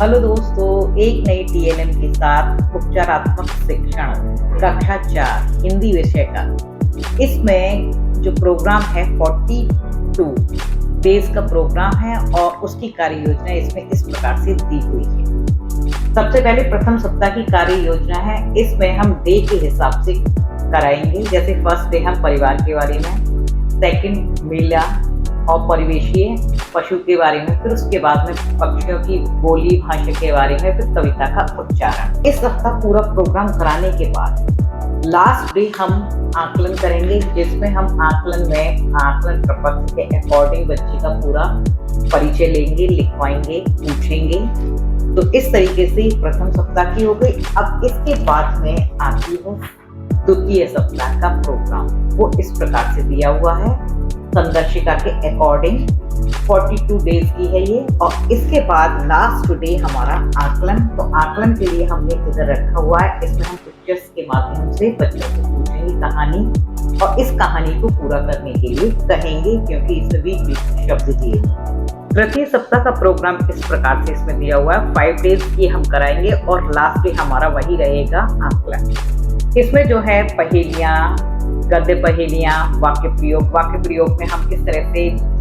Hello दोस्तों, एक नई टीएलएम के साथ उपचारात्मक शिक्षण कक्षा 4 हिंदी विषय का। इसमें जो प्रोग्राम है 42 डेज का प्रोग्राम है और उसकी कार्य योजना इसमें इस प्रकार से दी हुई है। सबसे पहले प्रथम सप्ताह की कार्य योजना है। इसमें हम डे के हिसाब से कराएंगे। जैसे फर्स्ट डे हम परिवार के बारे में, सेकंड मेला और परिवेशीय पशु के बारे में, फिर उसके बाद में पक्षियों की बोली भाषा के बारे में, फिर कविता का उच्चारण। इस सप्ताह पूरा प्रोग्राम कराने के बाद लास्ट डे हम आकलन करेंगे, जिसमें हम आकलन में आकलन प्रपत्र के अकॉर्डिंग बच्चे का पूरा परिचय लेंगे, लिखवाएंगे, पूछेंगे। तो इस तरीके से प्रथम सप्ताह की हो गई। अब इसके बाद में आती है द्वितीय सप्ताह का प्रोग्राम। वो इस प्रकार से दिया हुआ है संदर्शिका के अकॉर्डिंग। 42 डेज की है ये। और इसके बाद लास्ट डे हमारा आकलन। तो आकलन के लिए हमने इधर रखा हुआ है। इसमें हम पिक्चर्स के माध्यम से बच्चों से पूछेंगे कहानी, और इस कहानी को पूरा करने के लिए कहेंगे, क्योंकि इसमें भी शब्द दिए हैं। तृतीय सप्ताह का प्रोग्राम इस प्रकार से इसमें दिया हुआ है। 5 डेज की हम कराएंगे और लास्ट डे हमारा वही रहेगा आकलन। इसमें जो है पहेलियां, गद्य पहेलियां, वाक्य प्रयोग में हम किस तरह से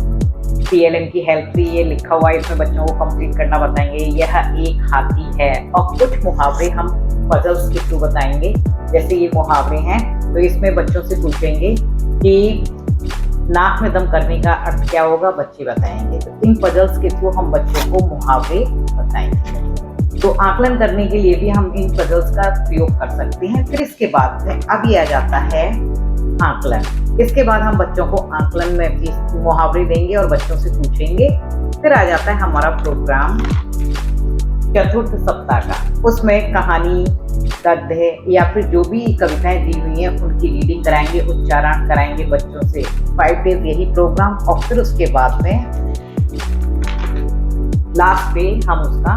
टीएलएम की हेल्प से ये लिखा हुआ है, इसमें बच्चों को कंप्लीट करना बताएंगे। यह एक हाथी है। और कुछ मुहावरे हम पजल्स के थ्रू बताएंगे। जैसे ये मुहावरे हैं, तो इसमें बच्चों से पूछेंगे कि नाक में दम करने का अर्थ क्या होगा, बच्चे बताएंगे। तो इन पजल्स के थ्रू हम बच्चों को मुहावरे बताएंगे। तो आकलन करने के लिए भी हम इन पजल्स का प्रयोग कर सकते हैं। फिर इसके बाद में अभी आ जाता है आकलन। इसके बाद हम बच्चों को आकलन में भी मुहावरे देंगे और बच्चों से पूछेंगे। फिर आ जाता है हमारा प्रोग्राम चतुर्थ सप्ताह का। उसमें कहानी, गद्य या फिर जो भी कविताएं दी हुई हैं उनकी रीडिंग कराएंगे, उच्चारण कराएंगे बच्चों से। 5 डेज यही प्रोग्राम। और फिर उसके बाद में लास्ट डे हम उसका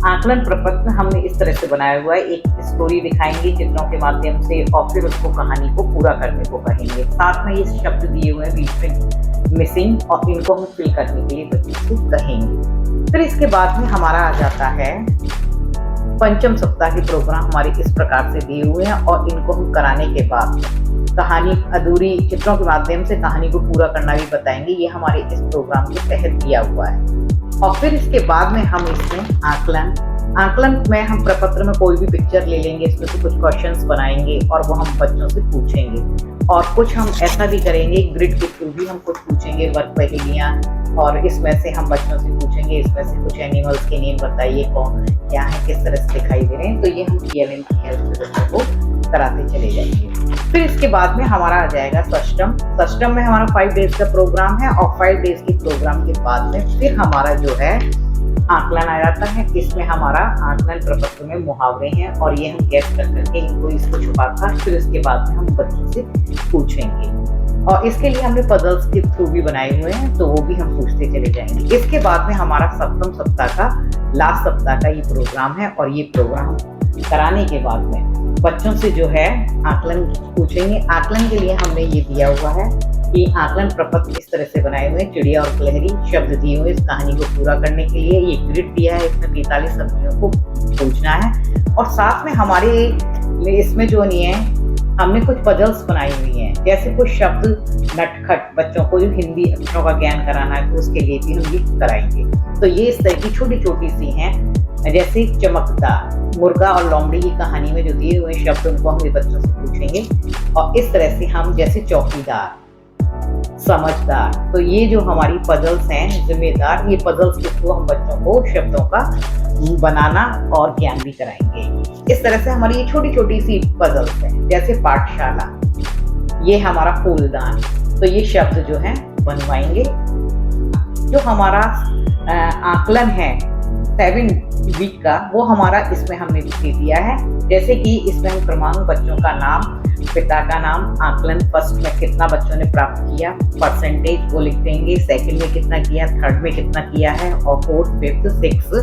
आकलन प्रपत्र हमने इस तरह से बनाया हुआ है। एक स्टोरी दिखाएंगे चित्रों के माध्यम से, और फिर उसको कहानी को पूरा करने को कहेंगे। साथ में ये शब्द दिए हुए हैं बीच में मिसिंग, और इनको हम फिल करने के लिए बच्चों से कहेंगे। फिर इसके बाद में हमारा आ जाता है पंचम सप्ताह के प्रोग्राम हमारे इस प्रकार से दिए हुए हैं, और इनको हम कराने के बाद कहानी अधूरी चित्रों के माध्यम से कहानी को पूरा करना भी बताएंगे। ये हमारे इस प्रोग्राम के तहत दिया हुआ है। और फिर इसके बाद में हम इसमें आकलन में हम प्रपत्र में कोई भी पिक्चर ले लेंगे, इसमें से कुछ क्वेश्चंस बनाएंगे और वो हम बच्चों से पूछेंगे। और कुछ हम ऐसा भी करेंगे, ग्रिड के थ्रू भी हम कुछ पूछेंगे, वर्ग पहेलियां, और इसमें से हम बच्चों से पूछेंगे इसमें से कुछ एनिमल्स के नेम बताइए, कौन क्या है, किस तरह से दिखाई दे रहे हैं। तो ये हम टीएलएम की हेल्प से बच्चों को कराते चले जाएंगे। फिर इसके बाद में हमारा आ जाएगा षष्टम में हमारा 5 डेज का प्रोग्राम है। और 5 डेज के प्रोग्राम के बाद में फिर हमारा जो है आकलन आ जाता है। इसमें हमारा आकलन प्रपत्र में मुहावरे हैं, और ये हम गैस कर करके इसको छुपाकर फिर इसके बाद में हम बच्चों से पूछेंगे। और इसके लिए हमने पजल्स के थ्रू भी बनाए हुए हैं, तो वो भी हम पूछते चले जाएंगे। इसके बाद में हमारा सप्तम सप्ताह का लास्ट सप्ताह का ये प्रोग्राम है। और ये प्रोग्राम कराने के बाद में बच्चों से जो है आकलन पूछेंगे। आकलन के लिए हमने ये दिया हुआ है कि आकलन प्रपत्र इस तरह से बनाए हुए, चिड़िया और गिलहरी शब्द दिए हुए इस कहानी को पूरा करने के लिए। ये ग्रिड दिया है, इसमें 43 सब्जियों को पूछना है। और साथ में हमारे इसमें जो नहीं है, हमने कुछ पजल्स बनाई हुई हैं। जैसे कुछ शब्द नटखट, बच्चों को जो हिंदी अक्षरों का ज्ञान कराना है, तो उसके लिए भी हम ये कराएंगे। तो ये इस तरह की छोटी छोटी सी हैं। जैसे चमकदार, मुर्गा और लोमड़ी की कहानी में जो दिए हुए शब्द उनको हम बच्चों से पूछेंगे। और इस तरह से हम जैसे चौकीदार, समझदार, तो ये जो हमारी पजल्स हैं, जिम्मेदार, ये पजल्स के थ्रू हम बच्चों को शब्दों का बनाना और ज्ञान भी कराएंगे। इस तरह से हमारी ये छोटी छोटी सी पजल्स हैं। जैसे पाठशाला, ये हमारा फूलदान, तो ये शब्द जो है बनवाएंगे। जो हमारा आकलन है 7 वीक का, वो हमारा इसमें हमने लिख दिया है। जैसे कि इसमें हम क्रमांक, बच्चों का नाम, पिता का नाम, आकलन फर्स्ट में कितना बच्चों ने प्राप्त किया, परसेंटेज वो लिख देंगे, सेकंड में कितना किया, थर्ड में कितना किया है, और फोर्थ, फिफ्थ, सिक्स्थ,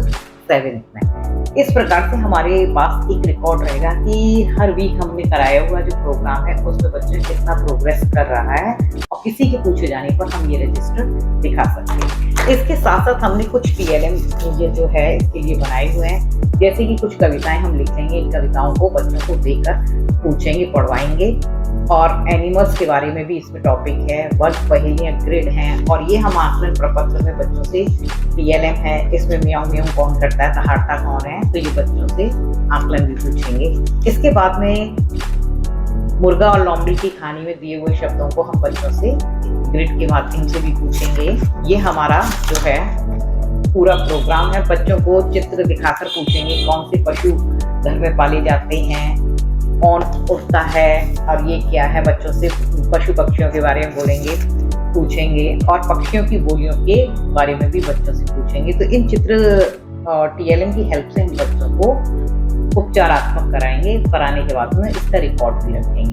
7th में। इस प्रकार से हमारे पास एक रिकॉर्ड रहेगा कि हर वीक हमने कराया हुआ जो प्रोग्राम है उसमें बच्चे कितना प्रोग्रेस कर रहा है, और किसी के पूछे जाने पर हम ये रजिस्टर दिखा सकते हैं। इसके साथ-साथ हमने कुछ टीएलएम ये जो है इसके लिए बनाए हुए हैं। जैसे कि कुछ कविताएँ हम लिखेंगे, इन कविताओं को बच्चों को देकर पूछेंगे, पढ़वाएँगे और एनिमल्स के बारे में भी इसमें टॉपिक है, वर्ग पहेलियाँ, ग्रिड हैं और ये हम आकलन प्रपत्र में बच्चों से टीएलएम है, इसमें म्याऊं म्याऊं कौन करता है, सहारता कौन है, तो ये बच्चों से आकलन भी पूछेंगे। इसके बाद में मुर्गा और लोमड़ी की कहानी में दिए हुए शब्दों को हम बच्चों से ग्रिड के माध्यम से भी पूछेंगे। ये हमारा जो है पूरा प्रोग्राम है। बच्चों को चित्र दिखाकर पूछेंगे कौन से पशु घर में पाले जाते हैं, कौन उड़ता है और ये क्या है। बच्चों से पशु पक्षियों के बारे में बोलेंगे, पूछेंगे और पक्षियों की बोलियों के बारे में भी बच्चों से पूछेंगे। तो इन चित्र टीएलएम की हेल्प से हम बच्चों को उपचारात्मक कराएंगे, कराने के बाद में इसका रिकॉर्ड भी रखेंगे।